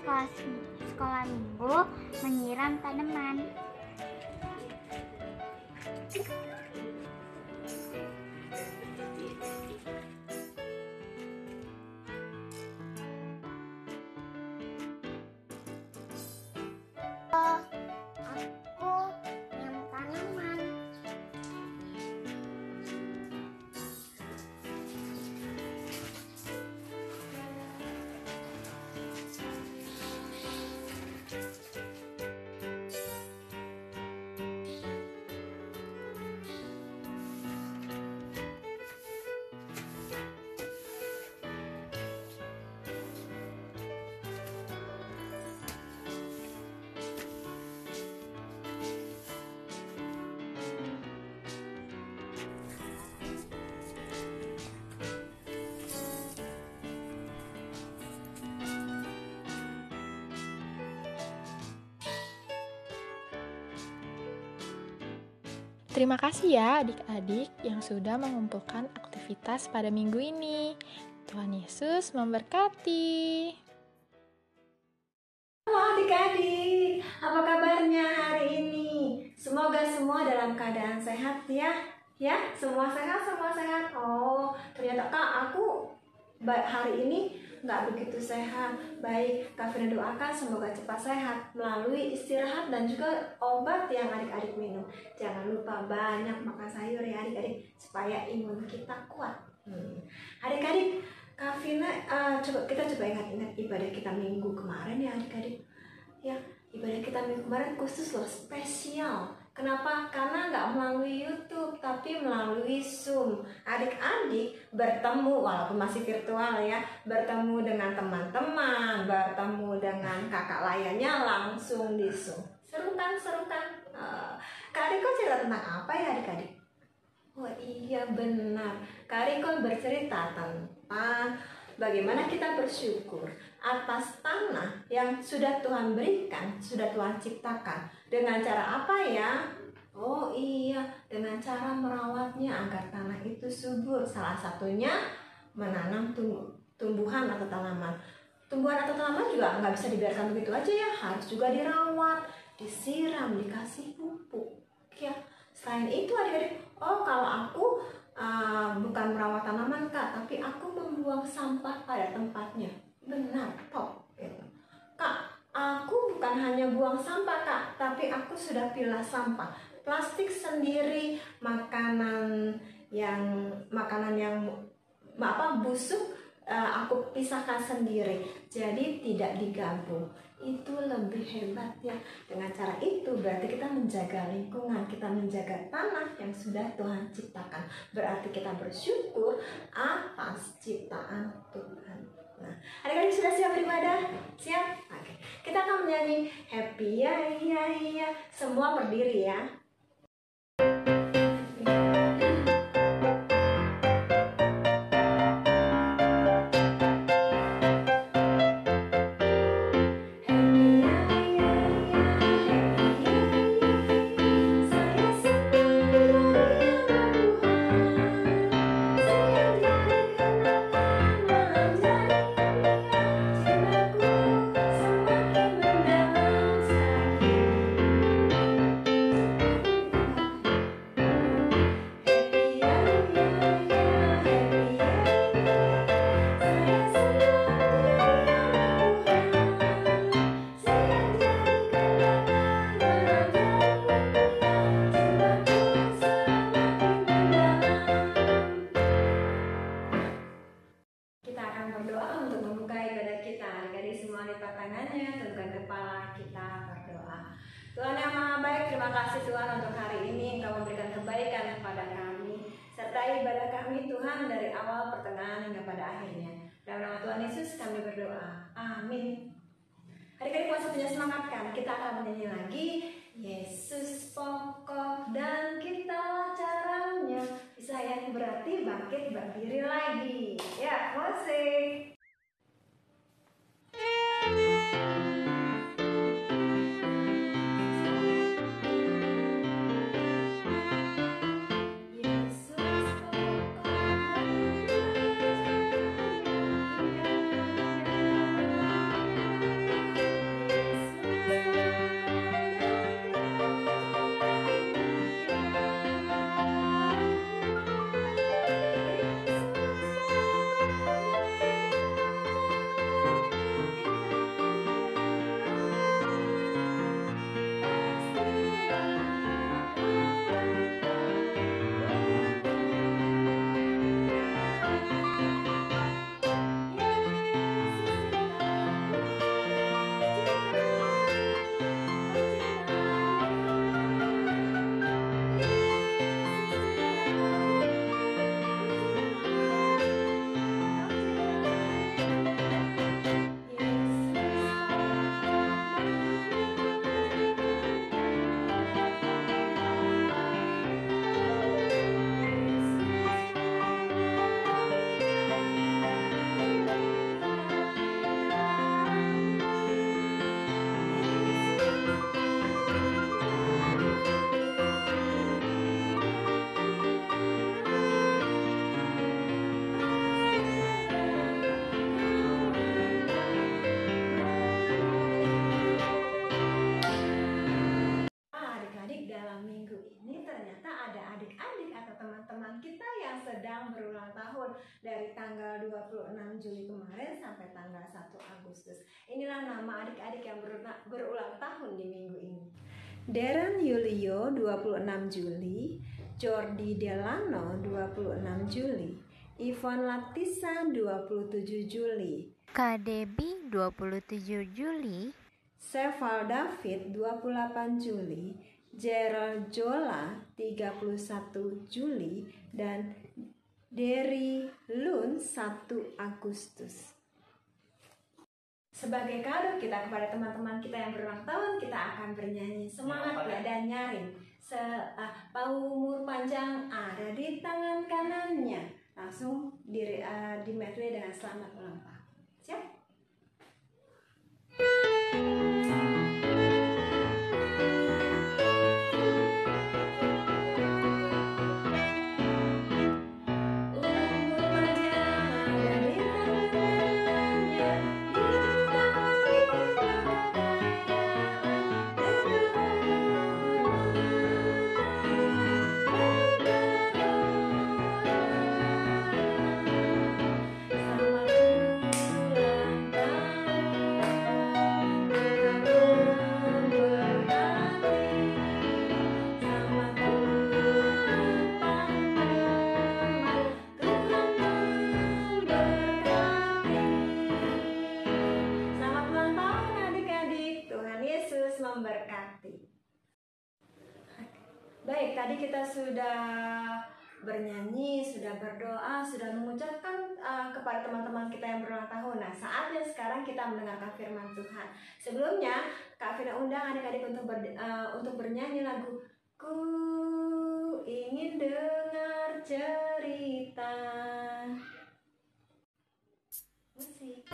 sekolah minggu menyiram tanaman. Aku nyiram tanaman. Terima kasih ya adik-adik yang sudah mengumpulkan aktivitas pada minggu ini. Tuhan Yesus memberkati. Halo adik-adik, apa kabarnya hari ini? Semoga semua dalam keadaan sehat ya. Ya, semua sehat, semua sehat. Oh, ternyata Kak, aku hari ini nggak begitu sehat. Baik, Kak Fina doakan semoga cepat sehat melalui istirahat dan juga obat yang adik-adik minum. Jangan lupa banyak makan sayur ya adik-adik supaya imun kita kuat. Adik-adik, Kak Fina, kita coba ingat-ingat ibadah kita minggu kemarin ya adik-adik. Ya, ibadah kita minggu kemarin khusus loh, spesial. Kenapa? Karena nggak melalui YouTube, tapi melalui Zoom. Adik-adik bertemu, walaupun masih virtual ya, bertemu dengan teman-teman, bertemu dengan kakak layannya langsung di Zoom. Seru kan? Seru kan? Kak Riko cerita tentang apa ya adik-adik? Oh iya benar, Kak Riko bercerita tentang bagaimana kita bersyukur atas tanah yang sudah Tuhan berikan, sudah Tuhan ciptakan. Dengan cara apa ya? Oh iya, dengan cara merawatnya agar tanah itu subur. Salah satunya menanam tumbuhan atau tanaman. Tumbuhan atau tanaman juga nggak bisa dibiarkan begitu aja ya, harus juga dirawat, disiram, dikasih pupuk. Ya, selain itu adik-adik, oh kalau aku bukan merawat tanaman Kak, tapi aku membuang sampah pada tempatnya. Benar, top. Gitu. Kak, aku bukan hanya buang sampah Kak, tapi aku sudah pilah sampah. Plastik sendiri, makanan yang busuk, aku pisahkan sendiri. Jadi tidak digabung. Itu lebih hebat ya. Dengan cara itu berarti kita menjaga lingkungan, kita menjaga tanah yang sudah Tuhan ciptakan. Berarti kita bersyukur atas ciptaan Tuhan. Nah, adik-adik sudah siap beribadah? Siap? Oke. Kita akan menyanyi Happy ya ya ya. Semua berdiri ya. Tuhan yang Maha Baik, terima kasih Tuhan untuk hari ini Engkau memberikan kebaikan kepada kami, serta ibadah kami Tuhan dari awal, pertengahan hingga pada akhirnya. Dalam nama Tuhan Yesus kami berdoa, amin. Adik-adik waktunya semangat kan? Kita akan menyanyi lagi Yesus pokok dan kita caranya. Bisa ya, berarti bangkit berdiri lagi. Ya, musik. adik-adik atau teman-teman kita yang sedang berulang tahun dari tanggal 26 Juli kemarin sampai tanggal 1 Agustus. Inilah nama adik-adik yang berulang tahun di minggu ini. Darren Yulio 26 Juli, Jordi Delano 26 Juli, Ivon Latisa 27 Juli, Kak Debbie 27 Juli, Seval David 28 Juli, Gerald Jola 31 Juli, dan Derry Lun 1 Agustus. Sebagai kado kita kepada teman-teman kita yang berulang tahun, kita akan bernyanyi semangat ya dan nyaring. Paumur panjang ada di tangan kanannya. Langsung di medley dengan selamat ulang tahun. Siap? Baik, tadi kita sudah bernyanyi, sudah berdoa, sudah mengucapkan kepada teman-teman kita yang berulang tahun. Nah, saatnya sekarang kita mendengarkan firman Tuhan. Sebelumnya, Kak Vina undang adik-adik untuk bernyanyi lagu Ku Ingin Dengar Cerita. Musik.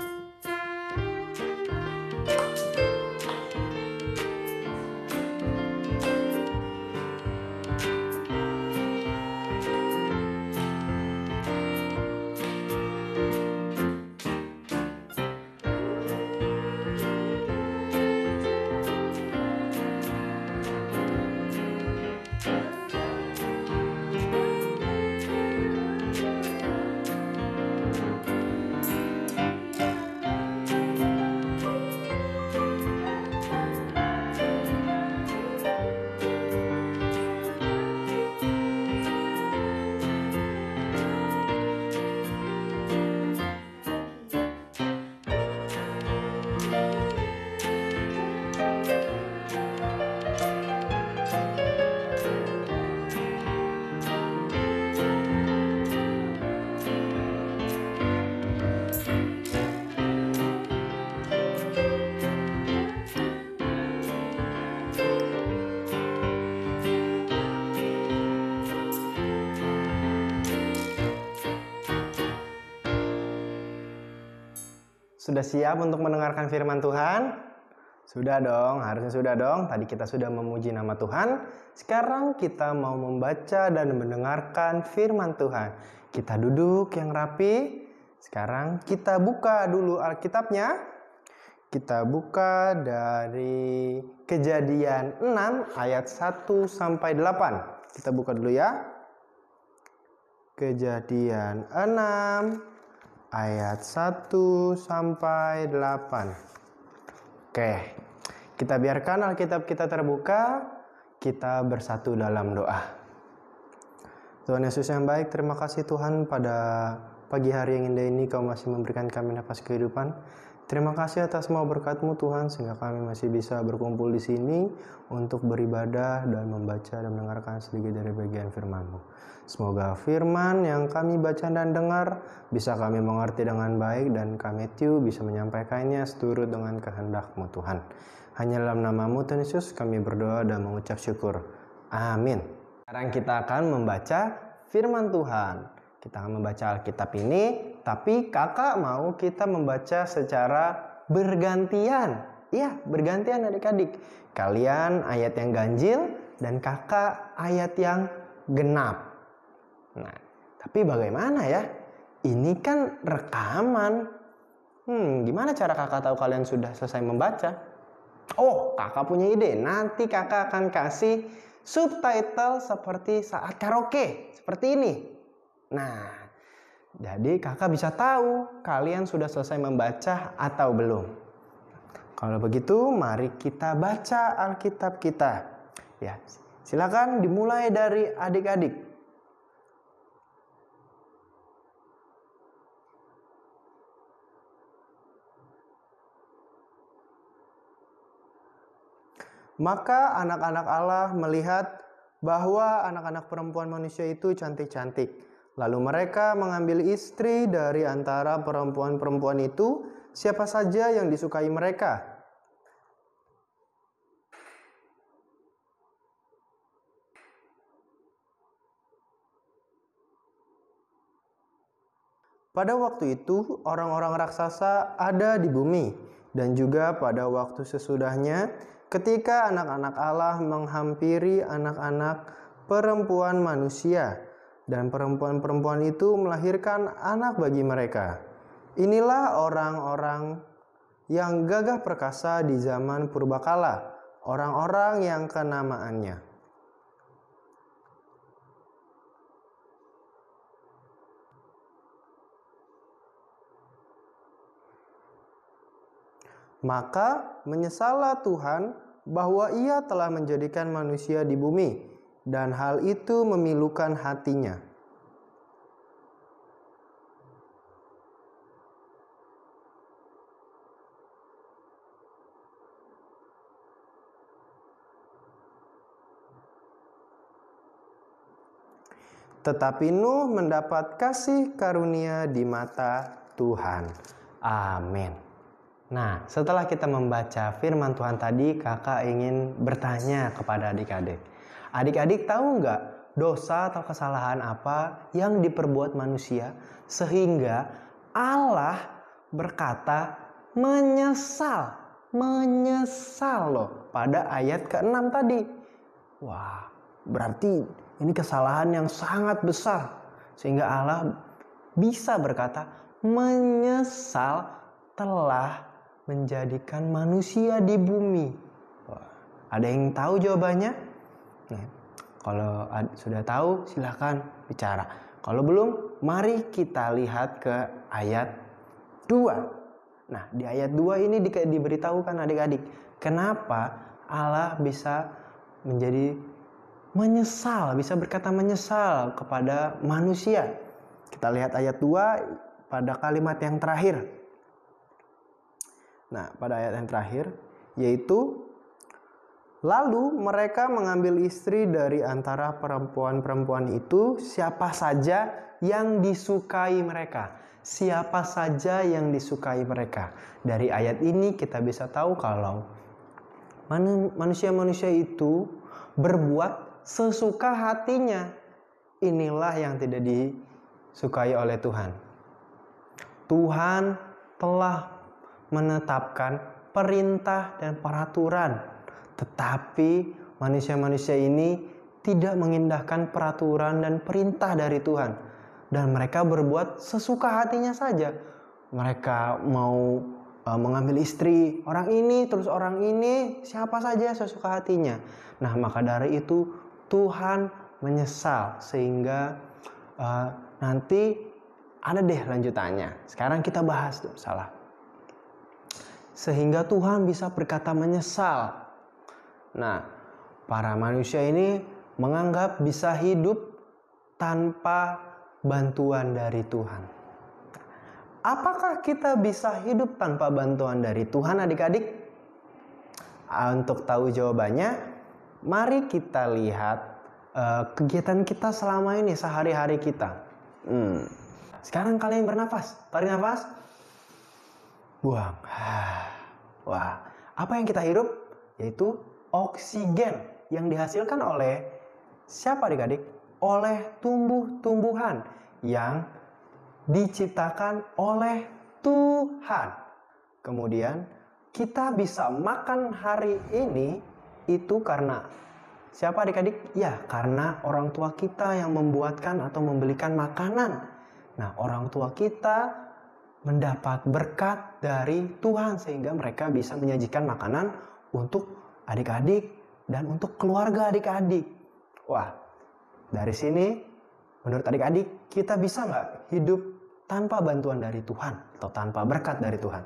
Sudah siap untuk mendengarkan firman Tuhan? Sudah dong, harusnya sudah dong. Tadi kita sudah memuji nama Tuhan. Sekarang kita mau membaca dan mendengarkan firman Tuhan. Kita duduk yang rapi. Sekarang kita buka dulu Alkitabnya. Kita buka dari Kejadian 6 ayat 1 sampai 8. Kita buka dulu ya. Kejadian 6 ayat 1 sampai 8. Oke, kita biarkan Alkitab kita terbuka, kita bersatu dalam doa. Tuhan Yesus yang baik, terima kasih Tuhan pada pagi hari yang indah ini Kau masih memberikan kami nafas kehidupan. Terima kasih atas semua berkat-Mu Tuhan, sehingga kami masih bisa berkumpul di sini untuk beribadah dan membaca dan mendengarkan sedikit dari bagian firman-Mu. Semoga firman yang kami baca dan dengar bisa kami mengerti dengan baik dan kami bisa menyampaikannya seturut dengan kehendak-Mu Tuhan. Hanya dalam nama-Mu Tuhan Yesus kami berdoa dan mengucap syukur. Amin. Sekarang kita akan membaca firman Tuhan. Kita akan membaca Alkitab ini, tapi kakak mau kita membaca secara bergantian. Iya, bergantian adik-adik. Kalian ayat yang ganjil dan kakak ayat yang genap. Nah, tapi bagaimana ya? Ini kan rekaman. Gimana cara kakak tahu kalian sudah selesai membaca? Oh, kakak punya ide. Nanti kakak akan kasih subtitle seperti saat karaoke, seperti ini. Nah, jadi kakak bisa tahu kalian sudah selesai membaca atau belum. Kalau begitu, mari kita baca Alkitab kita. Ya, silakan dimulai dari adik-adik. Maka anak-anak Allah melihat bahwa anak-anak perempuan manusia itu cantik-cantik. Lalu mereka mengambil istri dari antara perempuan-perempuan itu, siapa saja yang disukai mereka. Pada waktu itu, orang-orang raksasa ada di bumi, dan juga pada waktu sesudahnya, ketika anak-anak Allah menghampiri anak-anak perempuan manusia, dan perempuan-perempuan itu melahirkan anak bagi mereka. Inilah orang-orang yang gagah perkasa di zaman purbakala, orang-orang yang kenamaannya. Maka menyesallah Tuhan bahwa Ia telah menjadikan manusia di bumi, dan hal itu memilukan hatinya. Tetapi Nuh mendapat kasih karunia di mata Tuhan. Amin. Nah, setelah kita membaca firman Tuhan tadi, kakak ingin bertanya kepada adik-adik. Adik-adik tahu nggak dosa atau kesalahan apa yang diperbuat manusia sehingga Allah berkata menyesal. Menyesal loh pada ayat ke-6 tadi. Wah, berarti ini kesalahan yang sangat besar sehingga Allah bisa berkata menyesal telah menjadikan manusia di bumi. Wah, ada yang tahu jawabannya? Nah, kalau sudah tahu silahkan bicara. Kalau belum, mari kita lihat ke ayat 2. Nah, di ayat 2 ini diberitahukan adik-adik, kenapa Allah bisa menjadi menyesal, bisa berkata menyesal kepada manusia. Kita lihat ayat 2 pada kalimat yang terakhir. Nah, pada ayat yang terakhir, yaitu lalu mereka mengambil istri dari antara perempuan-perempuan itu, siapa saja yang disukai mereka. Siapa saja yang disukai mereka. Dari ayat ini kita bisa tahu kalau manusia-manusia itu berbuat sesuka hatinya. Inilah yang tidak disukai oleh Tuhan. Tuhan telah menetapkan perintah dan peraturan, tetapi manusia-manusia ini tidak mengindahkan peraturan dan perintah dari Tuhan, dan mereka berbuat sesuka hatinya saja. Mereka mau mengambil istri orang ini, terus orang ini, siapa saja sesuka hatinya. Nah, maka dari itu Tuhan menyesal sehingga nanti ada deh lanjutannya. Sekarang kita bahas tuh salah. Sehingga Tuhan bisa berkata menyesal. Nah, para manusia ini menganggap bisa hidup tanpa bantuan dari Tuhan. Apakah kita bisa hidup tanpa bantuan dari Tuhan, adik-adik? Untuk tahu jawabannya, mari kita lihat kegiatan kita selama ini, sehari-hari kita. Sekarang kalian bernafas, tarik nafas, buang. Wah, apa yang kita hirup? Yaitu oksigen yang dihasilkan oleh siapa adik-adik? Oleh tumbuh-tumbuhan yang diciptakan oleh Tuhan. Kemudian kita bisa makan hari ini itu karena siapa adik-adik? Ya, karena orang tua kita yang membuatkan atau membelikan makanan. Nah, orang tua kita mendapat berkat dari Tuhan sehingga mereka bisa menyajikan makanan untuk adik-adik dan untuk keluarga adik-adik. Wah, dari sini menurut adik-adik kita bisa nggak hidup tanpa bantuan dari Tuhan atau tanpa berkat dari Tuhan?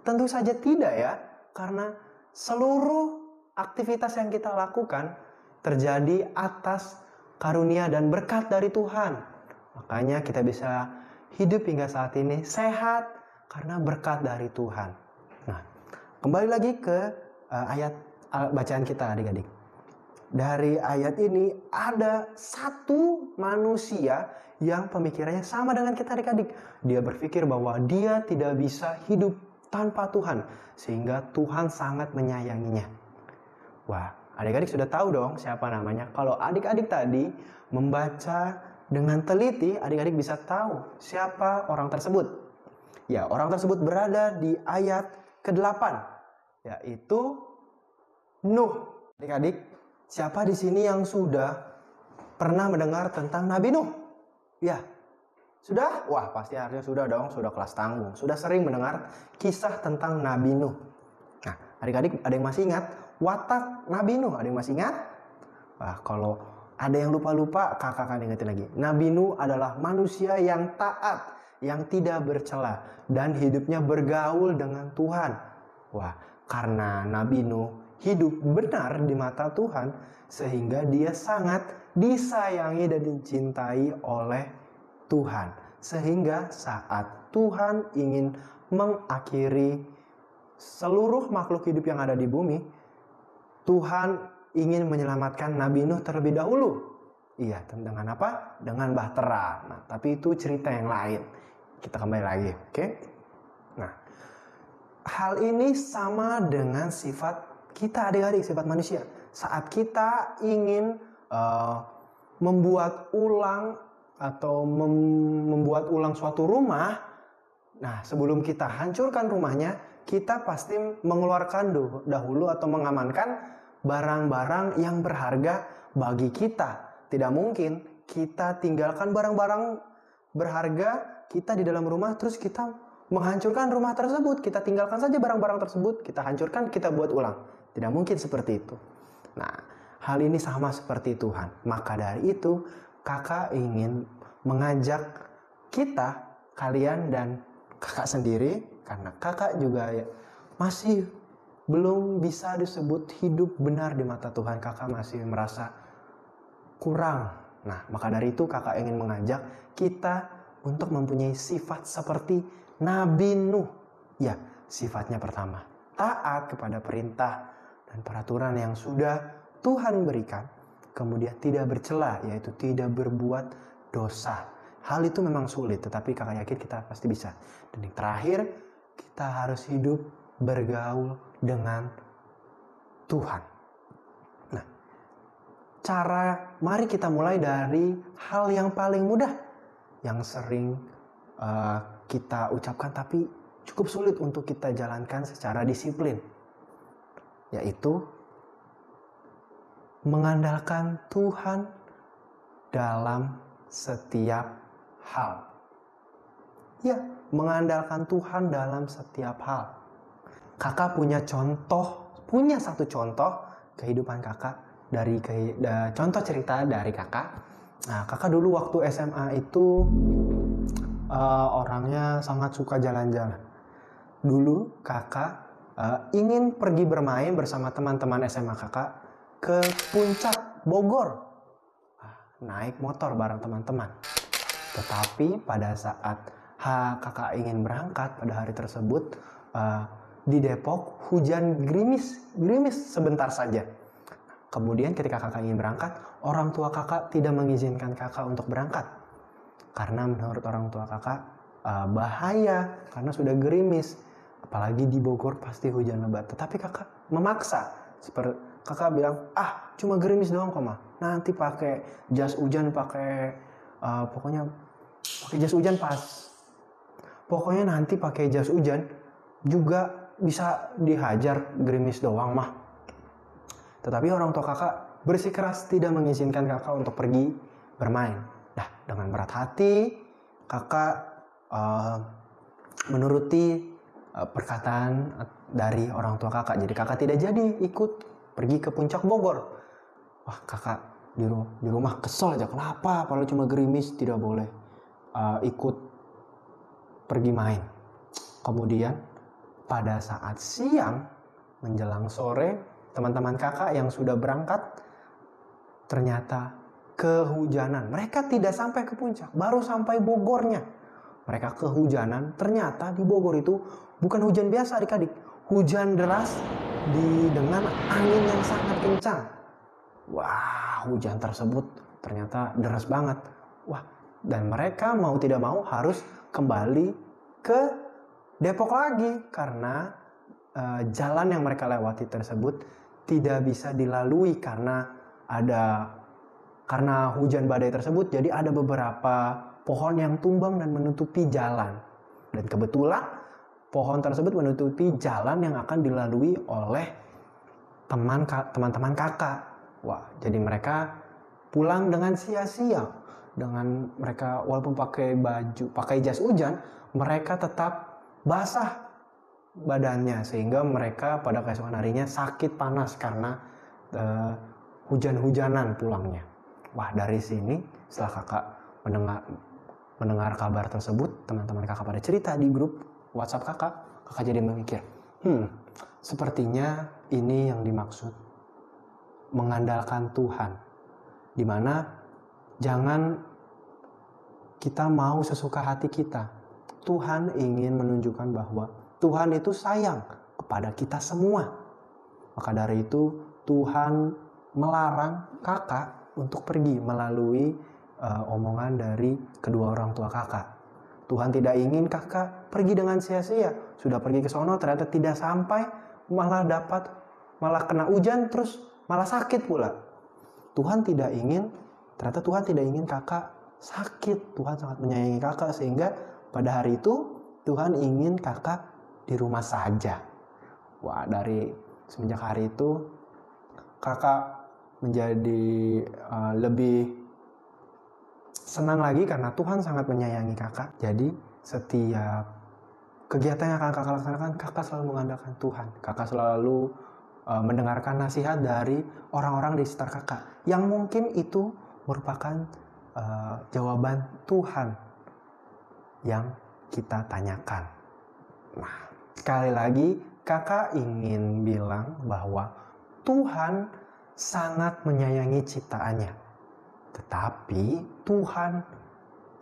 Tentu saja tidak ya, karena seluruh aktivitas yang kita lakukan terjadi atas karunia dan berkat dari Tuhan. Makanya kita bisa hidup hingga saat ini sehat karena berkat dari Tuhan. Nah, kembali lagi ke ayat bacaan kita adik-adik. Dari ayat ini ada satu manusia yang pemikirannya sama dengan kita adik-adik. Dia berpikir bahwa dia tidak bisa hidup tanpa Tuhan, sehingga Tuhan sangat menyayanginya. Wah, adik-adik sudah tahu dong siapa namanya. Kalau adik-adik tadi membaca dengan teliti, adik-adik bisa tahu siapa orang tersebut. Ya, orang tersebut berada di ayat ke-8, yaitu Nuh. Adik-adik, siapa di sini yang sudah pernah mendengar tentang Nabi Nuh? Ya, sudah? Wah, pasti harusnya sudah dong, sudah kelas tanggung. Sudah sering mendengar kisah tentang Nabi Nuh. Nah, adik-adik ada yang masih ingat watak Nabi Nuh? Ada yang masih ingat? Wah, kalau ada yang lupa-lupa, kakak akan ingetin lagi. Nabi Nuh adalah manusia yang taat, yang tidak bercela, dan hidupnya bergaul dengan Tuhan. Wah, karena Nabi Nuh hidup benar di mata Tuhan, sehingga dia sangat disayangi dan dicintai oleh Tuhan. Sehingga saat Tuhan ingin mengakhiri seluruh makhluk hidup yang ada di bumi, Tuhan ingin menyelamatkan Nabi Nuh terlebih dahulu. Iya, dengan apa? Dengan bahtera. Nah, tapi itu cerita yang lain. Kita kembali lagi, oke? Nah, hal ini sama dengan sifat kita adik-adik, sifat manusia. Saat kita ingin membuat ulang atau membuat ulang suatu rumah, nah sebelum kita hancurkan rumahnya, kita pasti mengeluarkan dahulu atau mengamankan barang-barang yang berharga bagi kita. Tidak mungkin kita tinggalkan barang-barang berharga kita di dalam rumah terus kita menghancurkan rumah tersebut. Kita tinggalkan saja barang-barang tersebut, kita hancurkan, kita buat ulang. Tidak mungkin seperti itu. Nah, hal ini sama seperti Tuhan. Maka dari itu, kakak ingin mengajak kita, kalian dan kakak sendiri, karena kakak juga masih belum bisa disebut hidup benar di mata Tuhan. Kakak masih merasa kurang. Nah, maka dari itu kakak ingin mengajak kita untuk mempunyai sifat seperti Nabi Nuh. Ya, sifatnya pertama, taat kepada perintah dan peraturan yang sudah Tuhan berikan. Kemudian tidak bercela, yaitu tidak berbuat dosa. Hal itu memang sulit, tetapi kakak yakin kita pasti bisa. Dan yang terakhir, kita harus hidup bergaul dengan Tuhan. Nah, mari kita mulai dari hal yang paling mudah, yang sering kita ucapkan tapi cukup sulit untuk kita jalankan secara disiplin, yaitu mengandalkan Tuhan dalam setiap hal. Ya, mengandalkan Tuhan dalam setiap hal. Kakak punya satu contoh kehidupan kakak dari contoh cerita dari kakak. Nah, kakak dulu waktu SMA itu orangnya sangat suka jalan-jalan. Dulu kakak ingin pergi bermain bersama teman-teman SMA kakak ke puncak Bogor, naik motor bareng teman-teman. Tetapi pada saat kakak ingin berangkat pada hari tersebut, di Depok hujan gerimis sebentar saja. Kemudian ketika kakak ingin berangkat, orang tua kakak tidak mengizinkan kakak untuk berangkat. Karena menurut orang tua kakak bahaya karena sudah gerimis. Apalagi di Bogor pasti hujan lebat. Tetapi kakak memaksa. Kakak bilang, cuma gerimis doang kok mah. Nanti pakai jas hujan, pokoknya pakai jas hujan pas. Pokoknya nanti pakai jas hujan juga bisa dihajar gerimis doang mah. Tetapi orang tua kakak bersikeras tidak mengizinkan kakak untuk pergi bermain. Nah, dengan berat hati kakak menuruti perkataan dari orang tua kakak. Jadi kakak tidak jadi ikut pergi ke puncak Bogor. Wah, kakak di rumah kesel aja. Kenapa? Kalau cuma gerimis tidak boleh ikut pergi main. Kemudian pada saat siang menjelang sore, teman-teman kakak yang sudah berangkat ternyata kehujanan. Mereka tidak sampai ke puncak, baru sampai Bogornya. Mereka kehujanan, ternyata di Bogor itu bukan hujan biasa adik-adik. Hujan deras dengan angin yang sangat kencang. Wah, hujan tersebut ternyata deras banget. Wah, dan mereka mau tidak mau harus kembali ke Depok lagi karena jalan yang mereka lewati tersebut tidak bisa dilalui karena hujan badai tersebut. Jadi ada beberapa pohon yang tumbang dan menutupi jalan. Dan kebetulan pohon tersebut menutupi jalan yang akan dilalui oleh teman-teman kakak. Wah, jadi mereka pulang dengan sia-sia. Dengan mereka walaupun pakai jas hujan, mereka tetap basah badannya sehingga mereka pada keesokan harinya sakit panas karena hujan-hujanan pulangnya. Wah, dari sini setelah kakak mendengar kabar tersebut, teman-teman kakak pada cerita di grup WhatsApp kakak jadi memikir, sepertinya ini yang dimaksud mengandalkan Tuhan, dimana jangan kita mau sesuka hati kita. Tuhan ingin menunjukkan bahwa Tuhan itu sayang kepada kita semua. Maka dari itu Tuhan melarang kakak untuk pergi melalui omongan dari kedua orang tua kakak. Tuhan tidak ingin kakak pergi dengan sia-sia. Sudah pergi ke sono ternyata tidak sampai, malah kena hujan terus malah sakit pula. Tuhan tidak ingin kakak sakit. Tuhan sangat menyayangi kakak sehingga pada hari itu Tuhan ingin kakak di rumah saja. Wah, dari semenjak hari itu kakak menjadi lebih senang lagi karena Tuhan sangat menyayangi kakak. Jadi setiap kegiatan yang akan kakak laksanakan, kakak selalu mengandalkan Tuhan. Kakak selalu mendengarkan nasihat dari orang-orang di sekitar kakak yang mungkin itu merupakan jawaban Tuhan yang kita tanyakan. Nah, sekali lagi kakak ingin bilang bahwa Tuhan sangat menyayangi ciptaannya. Tetapi Tuhan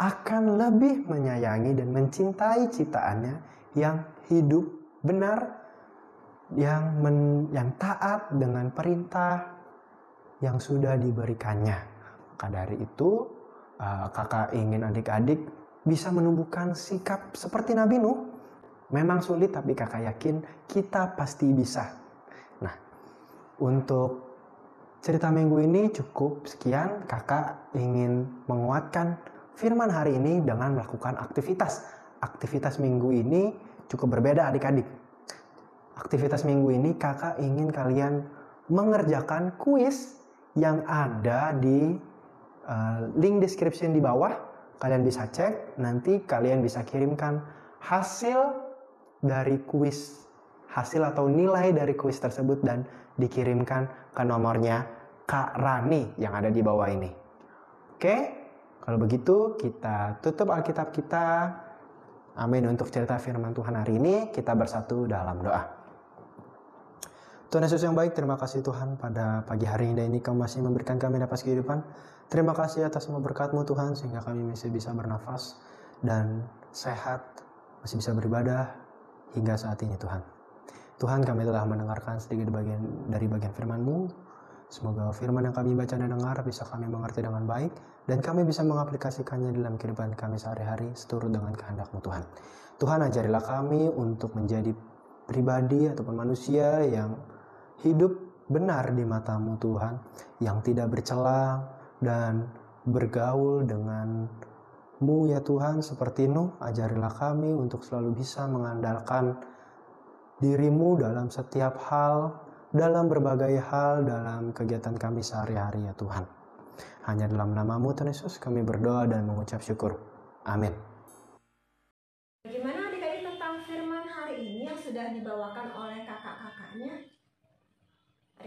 akan lebih menyayangi dan mencintai ciptaannya yang hidup benar, yang taat dengan perintah yang sudah diberikannya. Maka dari itu kakak ingin adik-adik bisa menumbuhkan sikap seperti Nabi Nuh. Memang sulit tapi kakak yakin kita pasti bisa. Nah, untuk cerita minggu ini cukup sekian. Kakak ingin menguatkan firman hari ini dengan melakukan aktivitas. Aktivitas minggu ini cukup berbeda adik-adik. Aktivitas minggu ini kakak ingin kalian mengerjakan kuis yang ada di link description di bawah. Kalian bisa cek, nanti kalian bisa kirimkan hasil dari kuis, hasil atau nilai dari kuis tersebut dan dikirimkan ke nomornya Kak Rani yang ada di bawah ini. Oke, kalau begitu kita tutup Alkitab kita. Amin. Untuk cerita firman Tuhan hari ini kita bersatu dalam doa. Tuhan Yesus yang baik, terima kasih Tuhan pada pagi hari ini Kau masih memberikan kami nafas kehidupan. Terima kasih atas semua berkat-Mu Tuhan sehingga kami masih bisa bernafas dan sehat, masih bisa beribadah hingga saat ini Tuhan. Tuhan, kami telah mendengarkan sedikit dari bagian firman-Mu. Semoga firman yang kami baca dan dengar bisa kami mengerti dengan baik dan kami bisa mengaplikasikannya dalam kehidupan kami sehari-hari seturut dengan kehendak-Mu Tuhan. Tuhan, ajarilah kami untuk menjadi pribadi ataupun manusia yang hidup benar di mata-Mu Tuhan, yang tidak bercela dan bergaul dengan-Mu ya Tuhan. Seperti Nuh, ajarilah kami untuk selalu bisa mengandalkan diri-Mu dalam setiap hal, dalam berbagai hal, dalam kegiatan kami sehari-hari ya Tuhan. Hanya dalam nama-Mu Tuhan Yesus kami berdoa dan mengucap syukur. Amin. Bagaimana adik-adik tentang firman hari ini yang sudah dibawakan oleh kakak-kakaknya?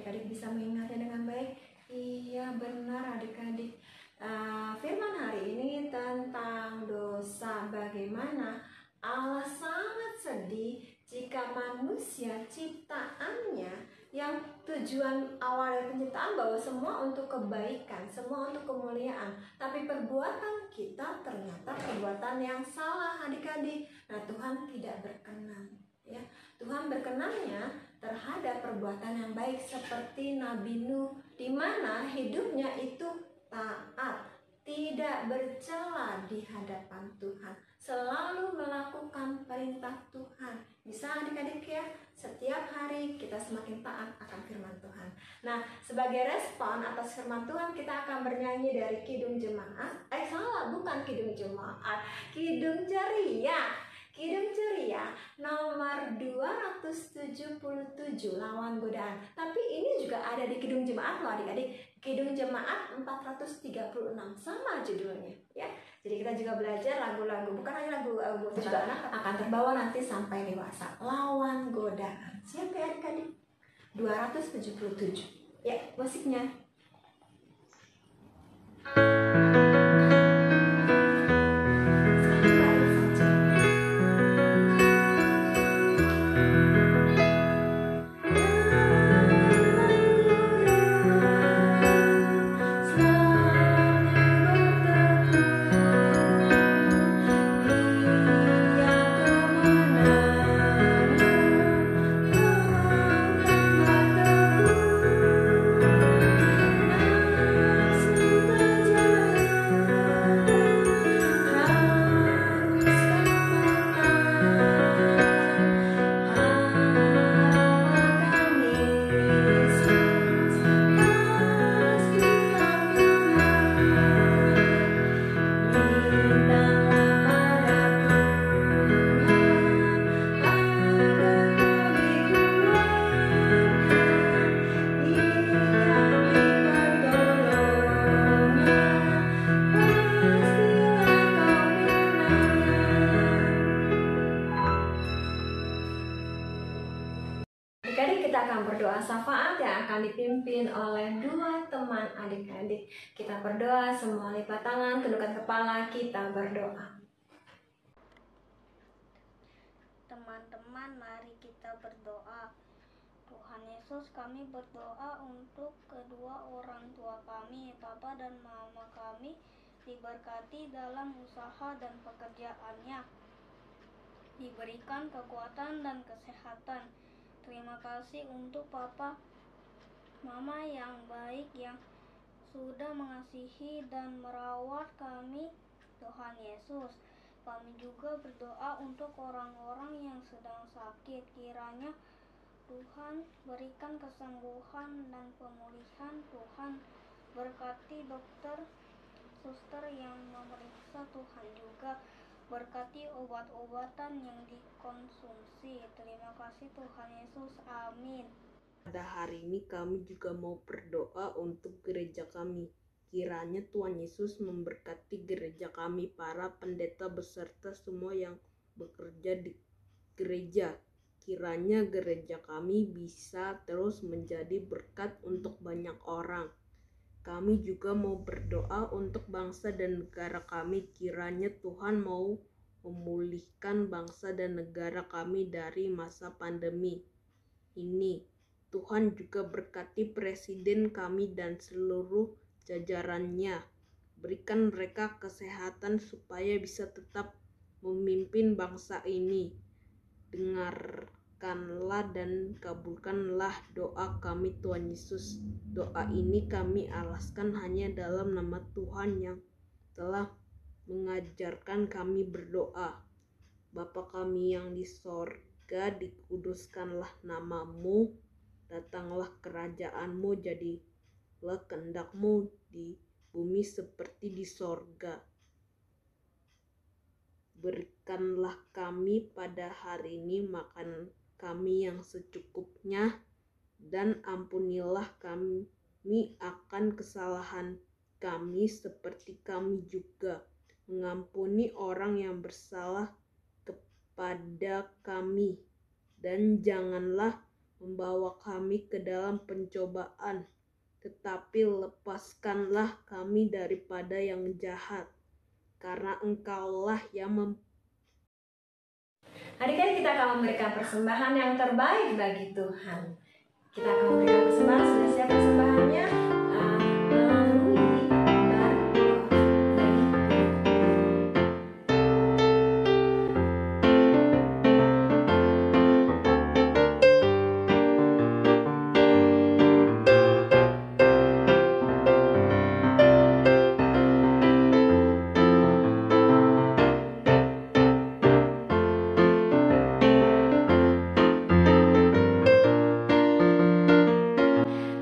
adik-adik bisa mengingatnya dengan baik? Iya, benar adik-adik. Firman hari ini tentang dosa. Bagaimana Allah sangat sedih jika manusia ciptaannya yang tujuan awal dari penciptaan bahwa semua untuk kebaikan, semua untuk kemuliaan, tapi perbuatan kita ternyata perbuatan yang salah adik-adik. Nah, Tuhan tidak berkenan, ya. Tuhan berkenannya terhadap perbuatan yang baik seperti Nabi Nuh, di mana hidupnya itu taat, tidak bercela di hadapan Tuhan, selalu melakukan perintah Tuhan. Bisa adik-adik ya, setiap hari kita semakin taat akan firman Tuhan. Nah, sebagai respon atas firman Tuhan, kita akan bernyanyi dari Kidung Jemaat. Bukan Kidung Jemaat, Kidung Ceria. Kidung Ceria nomor 277, Lawan Godaan. Tapi ini juga ada di Kidung Jemaat loh adik-adik. Kidung Jemaat 436, sama judulnya ya. Jadi kita juga belajar lagu-lagu, bukan hanya lagu juga akan terbawa nanti sampai dewasa. Lawan Godaan. Siap ya adik-adik? 277. Ya, musiknya. Kita akan berdoa syafaat yang akan dipimpin oleh dua teman adik-adik. Kita berdoa, semua lipat tangan, tundukkan kepala, kita berdoa. Teman-teman, mari kita berdoa. Tuhan Yesus, kami berdoa untuk kedua orang tua kami, Papa dan Mama kami, diberkati dalam usaha dan pekerjaannya, diberikan kekuatan dan kesehatan. Terima kasih untuk Papa, Mama yang baik yang sudah mengasihi dan merawat kami, Tuhan Yesus. Kami juga berdoa untuk orang-orang yang sedang sakit. Kiranya Tuhan berikan kesembuhan dan pemulihan. Tuhan berkati dokter, suster yang memeriksa. Tuhan juga berkati obat-obatan yang dikonsumsi. Terima kasih Tuhan Yesus. Amin. Pada hari ini kami juga mau berdoa untuk gereja kami. Kiranya Tuhan Yesus memberkati gereja kami, para pendeta beserta semua yang bekerja di gereja. Kiranya gereja kami bisa terus menjadi berkat untuk banyak orang. Kami juga mau berdoa untuk bangsa dan negara kami. Kiranya Tuhan mau memulihkan bangsa dan negara kami dari masa pandemi ini. Tuhan juga berkati presiden kami dan seluruh jajarannya. Berikan mereka kesehatan supaya bisa tetap memimpin bangsa ini. Dengarkanlah dan kabulkanlah doa kami Tuhan Yesus. Doa ini kami alaskan hanya dalam nama Tuhan yang telah mengajarkan kami berdoa. Bapa kami yang di sorga, dikuduskanlah namamu, datanglah kerajaanmu, jadilah kehendakmu di bumi seperti di sorga. Berikanlah kami pada hari ini makan kami yang secukupnya, dan ampunilah kami akan kesalahan kami seperti kami juga mengampuni orang yang bersalah kepada kami. Dan janganlah membawa kami ke dalam pencobaan, tetapi lepaskanlah kami daripada yang jahat, karena Engkaulah yang Adik-adik, kita akan memberikan persembahan yang terbaik bagi Tuhan. Kita akan memberikan persembahan. Sudah siap persembahannya? Melalui barcode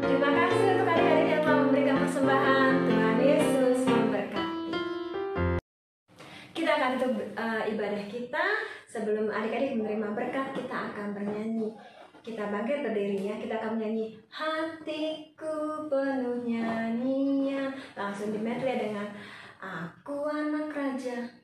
Terima kasih untuk adik-adik yang telah memberikan persembahan. Tuhan Yesus memberkati. Kita akan tutup ibadah kita. Sebelum adik-adik menerima berkat, kita akan bernyanyi. Kita bangkit berdiri ya. Kita akan menyanyi hatiku penuh nyanyian. Langsung di medley dengan Aku Anak Raja.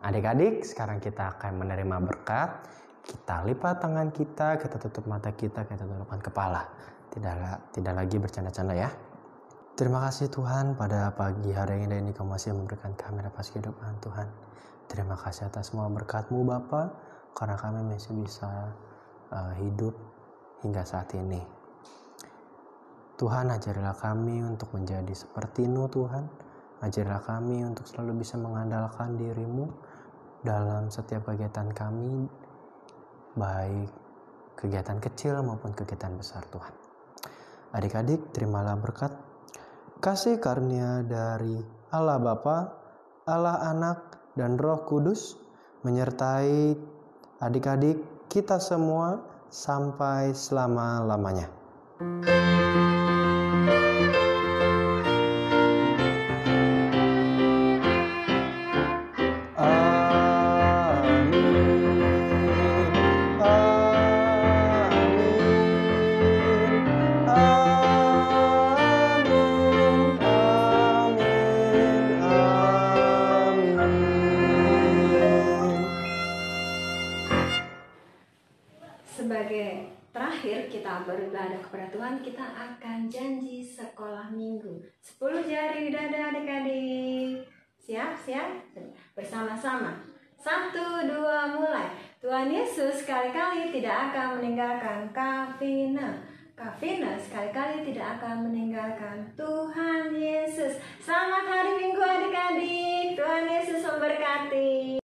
Adik-adik, sekarang kita akan menerima berkat. Kita lipat tangan kita tutup mata kita tundukkan kepala. Tidak lagi bercanda-canda ya. Terima kasih Tuhan, pada pagi hari ini Kau masih memberikan kami nafas kehidupan Tuhan. Terima kasih atas semua berkat-Mu Bapa, karena kami masih bisa hidup hingga saat ini. Tuhan, ajarilah kami untuk menjadi seperti-Mu Tuhan. Ajarilah kami untuk selalu bisa mengandalkan diri-Mu dalam setiap kegiatan kami, baik kegiatan kecil maupun kegiatan besar Tuhan. Adik-adik, terimalah berkat kasih karunia dari Allah Bapa, Allah Anak, dan Roh Kudus menyertai adik-adik kita semua sampai selama-lamanya. Sebagai terakhir kita beribadah kepada Tuhan, kita akan janji sekolah minggu. 10 jari di dada adik-adik. Siap? Bersama-sama. 1, 2, mulai. Tuhan Yesus sekali-kali tidak akan meninggalkan Kavina. Kavina sekali-kali tidak akan meninggalkan Tuhan Yesus. Selamat hari Minggu adik-adik. Tuhan Yesus memberkati.